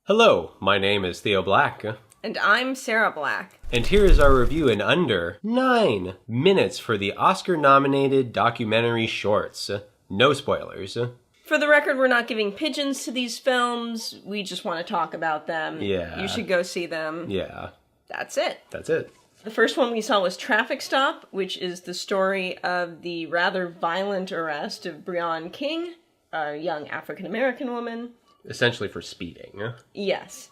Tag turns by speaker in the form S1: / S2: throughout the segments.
S1: Hello, my name is Theo Black.
S2: And I'm Sarah Black.
S1: And here is our review in under 9 minutes for the Oscar-nominated documentary shorts. No spoilers.
S2: For the record, we're not giving pigeons to these films. We just want to talk about them.
S1: Yeah.
S2: You should go see them.
S1: Yeah.
S2: That's it.
S1: That's it.
S2: The first one we saw was Traffic Stop, which is the story of the rather violent arrest of Breonna King, a young African-American woman.
S1: Essentially for speeding.
S2: Yes.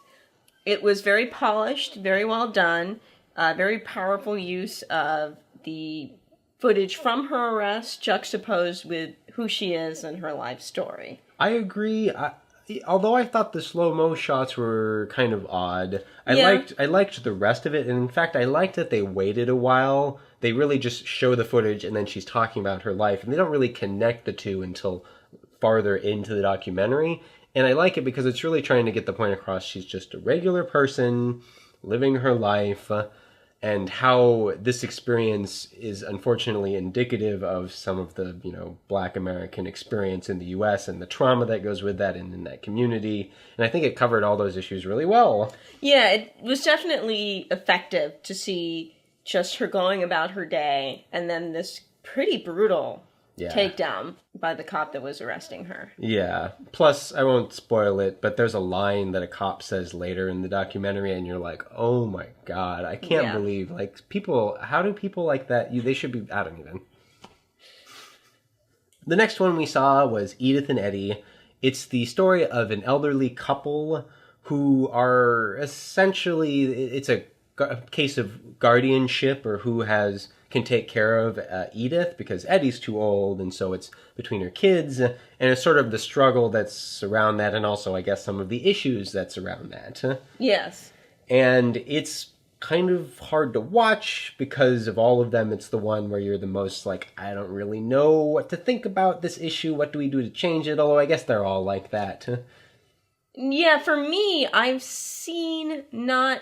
S2: It was very polished, very well done, very powerful use of the footage from her arrest juxtaposed with who she is and her life story.
S1: I agree. Although I thought the slow-mo shots were kind of odd, I liked the rest of it, and in fact, I liked that they waited a while. They really just show the footage, and then she's talking about her life, and they don't really connect the two until farther into the documentary. And I like it because it's really trying to get the point across. She's just a regular person living her life, and how this experience is unfortunately indicative of some of the, Black American experience in the U.S. and the trauma that goes with that and in that community. And I think it covered all those issues really well.
S2: Yeah, it was definitely effective to see just her going about her day and then this pretty brutal takedown by the cop that was arresting her. Yeah.
S1: Plus, I won't spoil it, but there's a line that a cop says later in the documentary, and you're like, oh my god, I can't believe, how do people like that, they should be, I don't even. The next one we saw was Edith and Eddie. It's the story of an elderly couple who are essentially, it's a case of guardianship, or who can take care of Edith because Eddie's too old, and so it's between her kids, and it's sort of the struggle that's around that, and also, I guess, some of the issues that's around that.
S2: Yes.
S1: And it's kind of hard to watch because of all of them. It's the one where you're the most like, I don't really know what to think about this issue. What do we do to change it? Although I guess they're all like that.
S2: Yeah, for me, I've seen not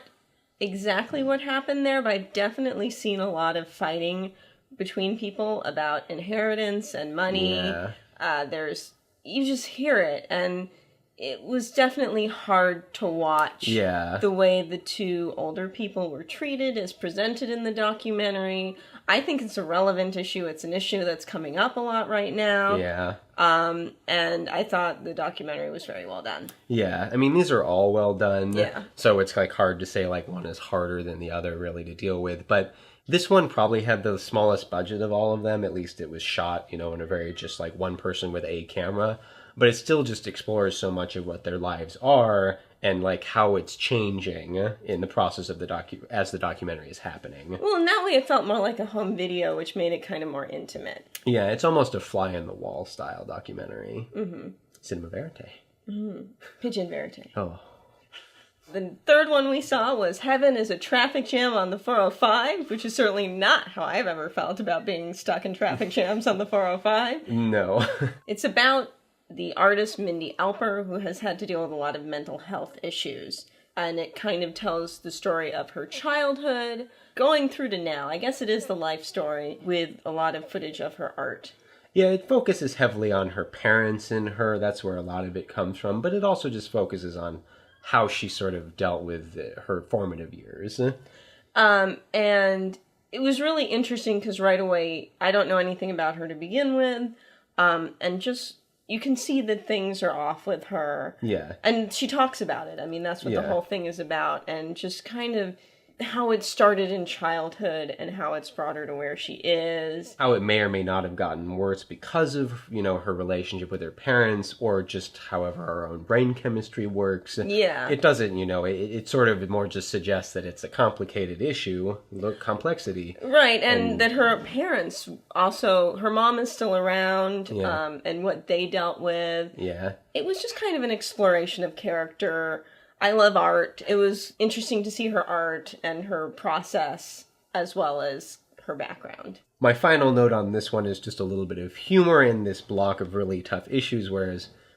S2: exactly what happened there, but I've definitely seen a lot of fighting between people about inheritance and money.
S1: Yeah.
S2: You just hear it, and it was definitely hard to watch the way the two older people were treated as presented in the documentary. I think it's a relevant issue. It's an issue that's coming up a lot right now.
S1: Yeah.
S2: And I thought the documentary was very well done.
S1: Yeah, I mean, these are all well done.
S2: Yeah.
S1: So it's hard to say one is harder than the other really to deal with. But this one probably had the smallest budget of all of them. At least it was shot, in a very just one person with a camera. But it still just explores so much of what their lives are and how it's changing in the process of as the documentary is happening.
S2: Well, in that way it felt more like a home video, which made it kind of more intimate.
S1: Yeah, it's almost a fly-on-the-wall style documentary.
S2: Mm-hmm.
S1: Cinema Verite.
S2: Mm-hmm. Pigeon Verite.
S1: Oh.
S2: The third one we saw was Heaven is a Traffic Jam on the 405, which is certainly not how I've ever felt about being stuck in traffic jams on the 405.
S1: No.
S2: It's about the artist Mindy Alper, who has had to deal with a lot of mental health issues. And it kind of tells the story of her childhood, going through to now. I guess it is the life story with a lot of footage of her art.
S1: Yeah, it focuses heavily on her parents and her. That's where a lot of it comes from. But it also just focuses on how she sort of dealt with her formative years.
S2: And it was really interesting because right away, I don't know anything about her to begin with. And just, you can see that things are off with her.
S1: Yeah.
S2: And she talks about it. I mean, that's what the whole thing is about. And just kind of how it started in childhood and how it's brought her to where she is. How
S1: it may or may not have gotten worse because of, her relationship with her parents, or just however her own brain chemistry works.
S2: Yeah.
S1: It doesn't, it sort of more just suggests that it's a complicated issue, complexity.
S2: Right, and that her parents also, her mom is still around, and what they dealt with.
S1: Yeah.
S2: It was just kind of an exploration of character. I love art. It was interesting to see her art and her process as well as her background.
S1: My final note on this one is just a little bit of humor in this block of really tough issues,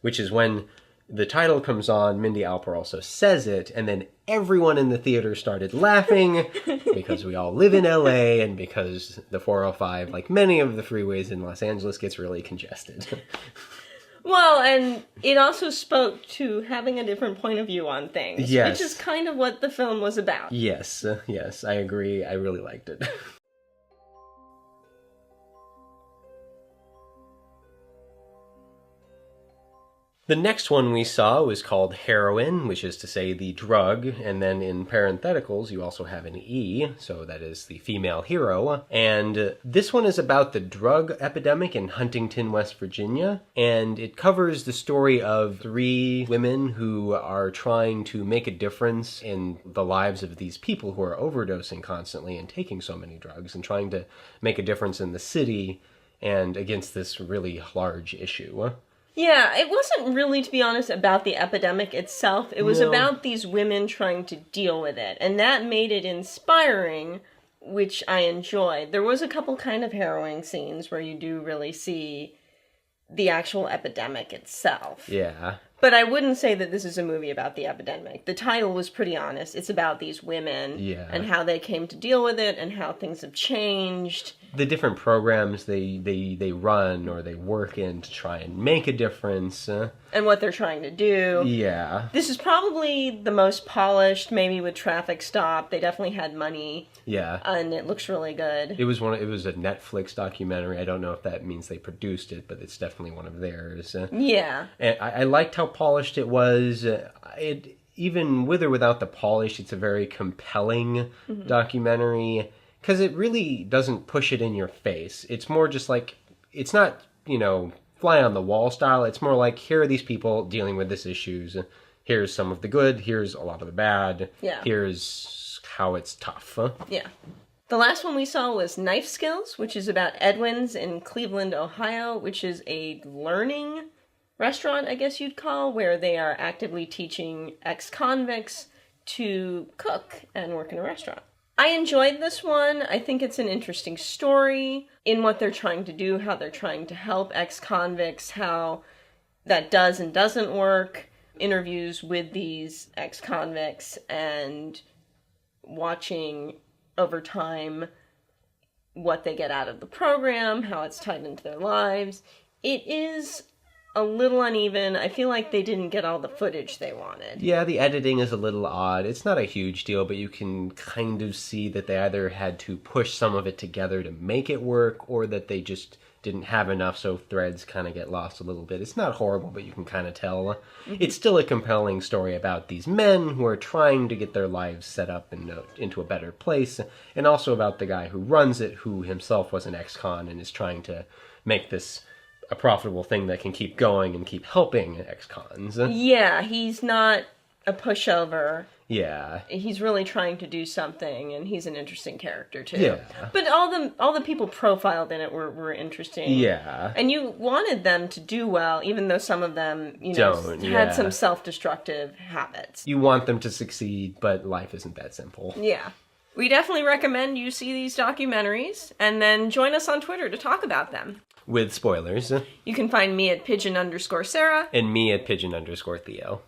S1: which is when the title comes on, Mindy Alper also says it, and then everyone in the theater started laughing because we all live in LA and because the 405, like many of the freeways in Los Angeles, gets really congested.
S2: Well, and it also spoke to having a different point of view on things.
S1: Yes.
S2: Which is kind of what the film was about.
S1: Yes, yes, I agree. I really liked it. The next one we saw was called Heroin, which is to say the drug, and then in parentheticals you also have an E, so that is the female hero. And this one is about the drug epidemic in Huntington, West Virginia, and it covers the story of 3 women who are trying to make a difference in the lives of these people who are overdosing constantly and taking so many drugs, and trying to make a difference in the city and against this really large issue.
S2: Yeah, it wasn't really, to be honest, about the epidemic itself. It was about these women trying to deal with it. And that made it inspiring, which I enjoyed. There was a couple kind of harrowing scenes where you do really see the actual epidemic itself.
S1: Yeah.
S2: But I wouldn't say that this is a movie about the epidemic. The title was pretty honest. It's about these women and how they came to deal with it and how things have changed.
S1: The different programs they run or they work in to try and make a difference.
S2: And what they're trying to do.
S1: Yeah.
S2: This is probably the most polished, maybe with Traffic Stop. They definitely had money.
S1: Yeah.
S2: And it looks really good.
S1: It was a Netflix documentary. I don't know if that means they produced it, but it's definitely one of theirs.
S2: Yeah.
S1: And I liked how polished it was. Even with or without the polish, it's a very compelling documentary. Because it really doesn't push it in your face. It's more just like, it's not, fly on the wall style. It's more like, here are these people dealing with this issues. Here's some of the good. Here's a lot of the bad.
S2: Yeah.
S1: Here's how it's tough.
S2: Yeah. The last one we saw was Knife Skills, which is about Edwin's in Cleveland, Ohio, which is a learning restaurant, I guess you'd call, where they are actively teaching ex-convicts to cook and work in a restaurant. I enjoyed this one. I think it's an interesting story in what they're trying to do, how they're trying to help ex-convicts, how that does and doesn't work, interviews with these ex-convicts, and watching over time what they get out of the program, how it's tied into their lives. It is a little uneven. I feel like they didn't get all the footage they wanted.
S1: Yeah, the editing is a little odd. It's not a huge deal, but you can kind of see that they either had to push some of it together to make it work, or that they just didn't have enough, so threads kind of get lost a little bit. It's not horrible, but you can kind of tell. It's still a compelling story about these men who are trying to get their lives set up into a better place, and also about the guy who runs it, who himself was an ex-con and is trying to make this a profitable thing that can keep going and keep helping ex-cons.
S2: Yeah, he's not a pushover.
S1: Yeah.
S2: He's really trying to do something, and he's an interesting character, too.
S1: Yeah.
S2: But all the people profiled in it were interesting.
S1: Yeah.
S2: And you wanted them to do well, even though some of them, had some self-destructive habits.
S1: You want them to succeed, but life isn't that simple.
S2: Yeah. We definitely recommend you see these documentaries, and then join us on Twitter to talk about them.
S1: With spoilers.
S2: You can find me at Pigeon_Sarah.
S1: And me at Pigeon_Theo.